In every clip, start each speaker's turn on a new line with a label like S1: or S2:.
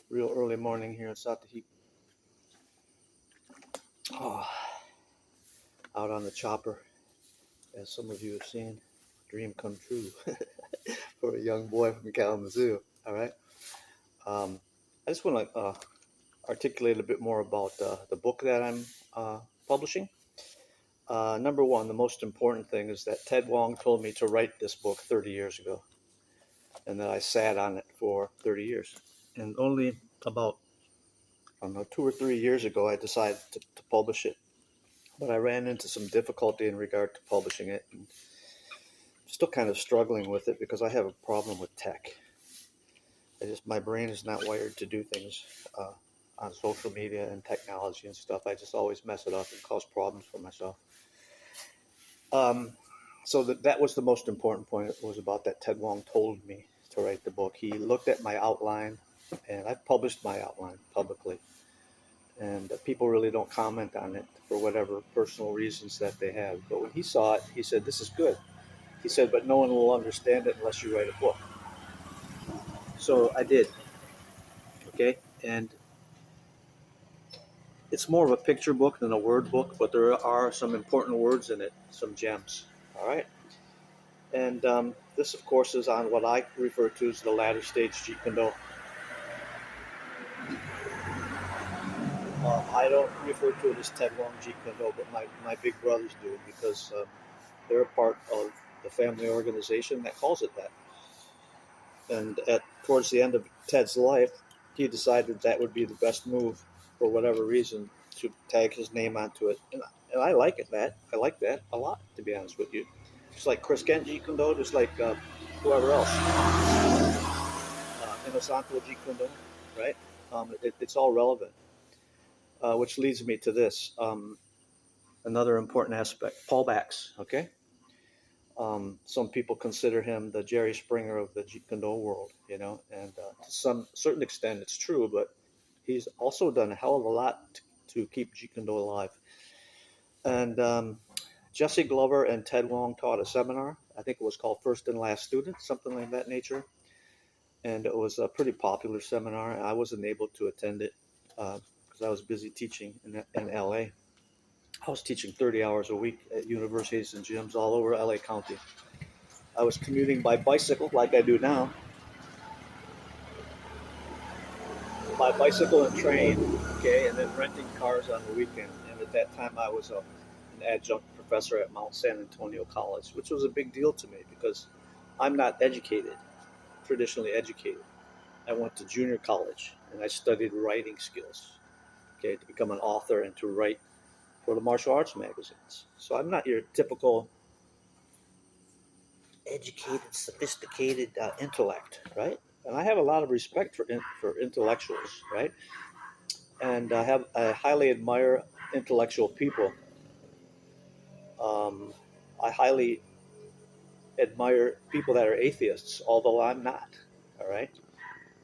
S1: Real early morning here in South Tahiti. Oh, out on the chopper, as some of you have seen. Dream come true for a young boy from Kalamazoo. All right. Um, I just want to articulate a bit more about the book that I'm publishing. Number one, the most important thing is that Ted Wong told me to write this book 30 years ago, and that I sat on it for 30 years. And only about, I don't know, 2 or 3 years ago, I decided to publish it. But I ran into some difficulty in regard to publishing it, and still kind of struggling with it because I have a problem with tech. My brain is not wired to do things on social media and technology and stuff. I just always mess it up and cause problems for myself. Um, so that was the most important point. It was about that Ted Wong told me to write the book. He looked at my outline, and I've published my outline publicly. And people really don't comment on it for whatever personal reasons that they have. But when he saw it, he said, "This is good." He said, "But no one will understand it unless you write a book." So I did. Okay. And it's more of a picture book than a word book, but there are some important words in it, some gems. All right. And this, of course, is on what I refer to as the latter stage Jeet Kune Do. I don't refer to it as Ted Wong Jeet Kune Do, but my big brothers do because they're a part of the family organization that calls it that. And towards the end of Ted's life, he decided that would be the best move for whatever reason to tag his name onto it. And I like it that. I like that a lot, to be honest with you. Just like Chris Genji Kundo, just like whoever else. Inosanto Jeet Kune Do, right? It's all relevant. Which leads me to this. Another important aspect, Paul Bax, okay? Some people consider him the Jerry Springer of the Jeet Kune Do world, and to some certain extent it's true, but he's also done a hell of a lot to keep Jeet Kune Do alive. And Jesse Glover and Ted Wong taught a seminar. I think it was called First and Last Student, something like that nature. And it was a pretty popular seminar. I wasn't able to attend it because I was busy teaching in LA. I was teaching 30 hours a week at universities and gyms all over LA County. I was commuting by bicycle like I do now, by bicycle and train, okay, and then renting cars on the weekend. And at that time, I was an adjunct professor at Mount San Antonio College, which was a big deal to me because I'm not educated, traditionally educated. I went to junior college and I studied writing skills, okay, to become an author and to write for the martial arts magazines. So I'm not your typical educated, sophisticated intellect, right? And I have a lot of respect for intellectuals, right? And I highly admire intellectual people. Um, I highly admire people that are atheists, although I'm not. All right,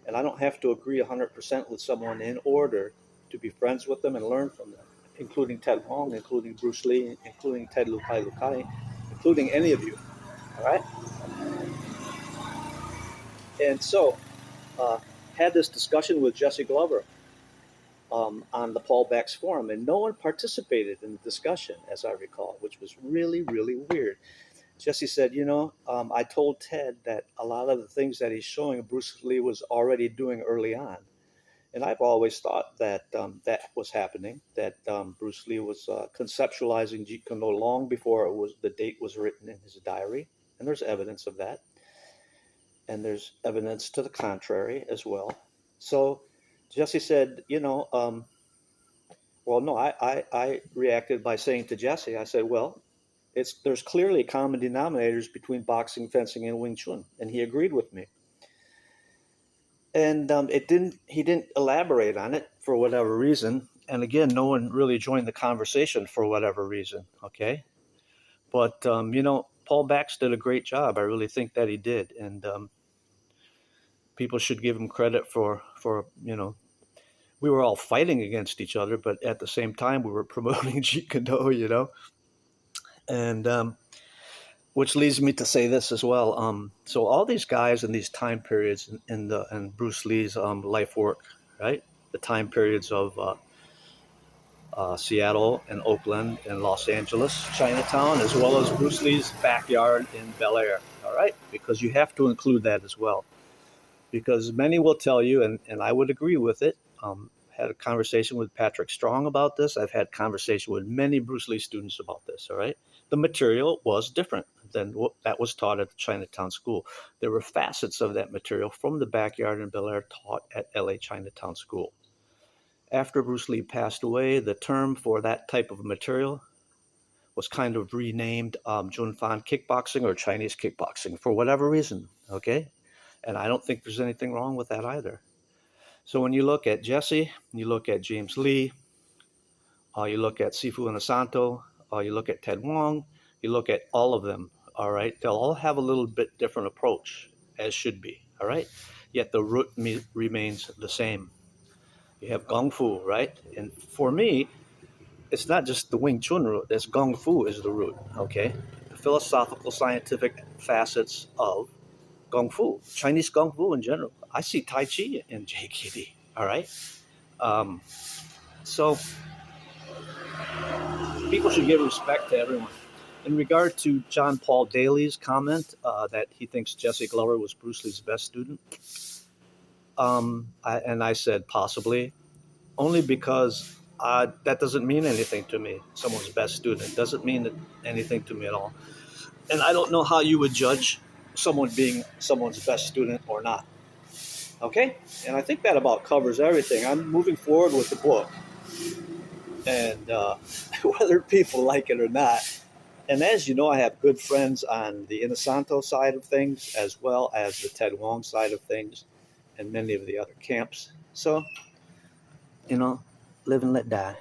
S1: and I don't have to agree 100% with someone in order to be friends with them and learn from them, including Ted Wong, including Bruce Lee, including Ted Lukai, including any of you. All right, and so had this discussion with Jesse Glover on the Paul Bax forum, and no one participated in the discussion, as I recall, which was really, really weird. Jesse said, I told Ted that a lot of the things that he's showing Bruce Lee was already doing early on. And I've always thought that that was happening, that Bruce Lee was conceptualizing Jeet Kune Do long before the date was written in his diary. And there's evidence of that. And there's evidence to the contrary as well. So Jesse said, well, no, I reacted by saying to Jesse, I said, well, there's clearly common denominators between boxing, fencing, and Wing Chun, and he agreed with me. And he didn't elaborate on it for whatever reason. And again, no one really joined the conversation for whatever reason. Okay, but Paul Bax did a great job. I really think that he did, and people should give him credit for we were all fighting against each other, but at the same time we were promoting Jeet Kune Do, and which leads me to say this as well. So all these guys in these time periods in Bruce Lee's life work, right? The time periods of Seattle and Oakland and Los Angeles, Chinatown, as well as Bruce Lee's backyard in Bel Air. All right, because you have to include that as well. Because many will tell you, and I would agree with it. Had a conversation with Patrick Strong about this. I've had conversation with many Bruce Lee students about this. All right, the material was different than what that was taught at the Chinatown School. There were facets of that material from the backyard in Bel Air taught at LA Chinatown School. After Bruce Lee passed away, the term for that type of material was kind of renamed Junfan kickboxing or Chinese kickboxing for whatever reason. Okay, and I don't think there's anything wrong with that either. So when you look at Jesse, you look at James Lee, you look at Sifu Inasanto, you look at Ted Wong, you look at all of them. All right, they'll all have a little bit different approach, as should be. All right, yet the root remains the same. You have Gong Fu, right? And for me, it's not just the Wing Chun root. It's Gong Fu is the root. Okay, the philosophical, scientific facets of Gong Fu, Chinese Gong Fu in general. I see Tai Chi in JKD. All right, um, so people should give respect to everyone. In regard to John Paul Daly's comment that he thinks Jesse Glover was Bruce Lee's best student, and I said possibly, only because that doesn't mean anything to me. Someone's best student doesn't mean anything to me at all. And I don't know how you would judge someone being someone's best student or not. Okay? And I think that about covers everything. I'm moving forward with the book. And whether people like it or not. And as you know, I have good friends on the Inosanto side of things, as well as the Ted Wong side of things, and many of the other camps. So, live and let die.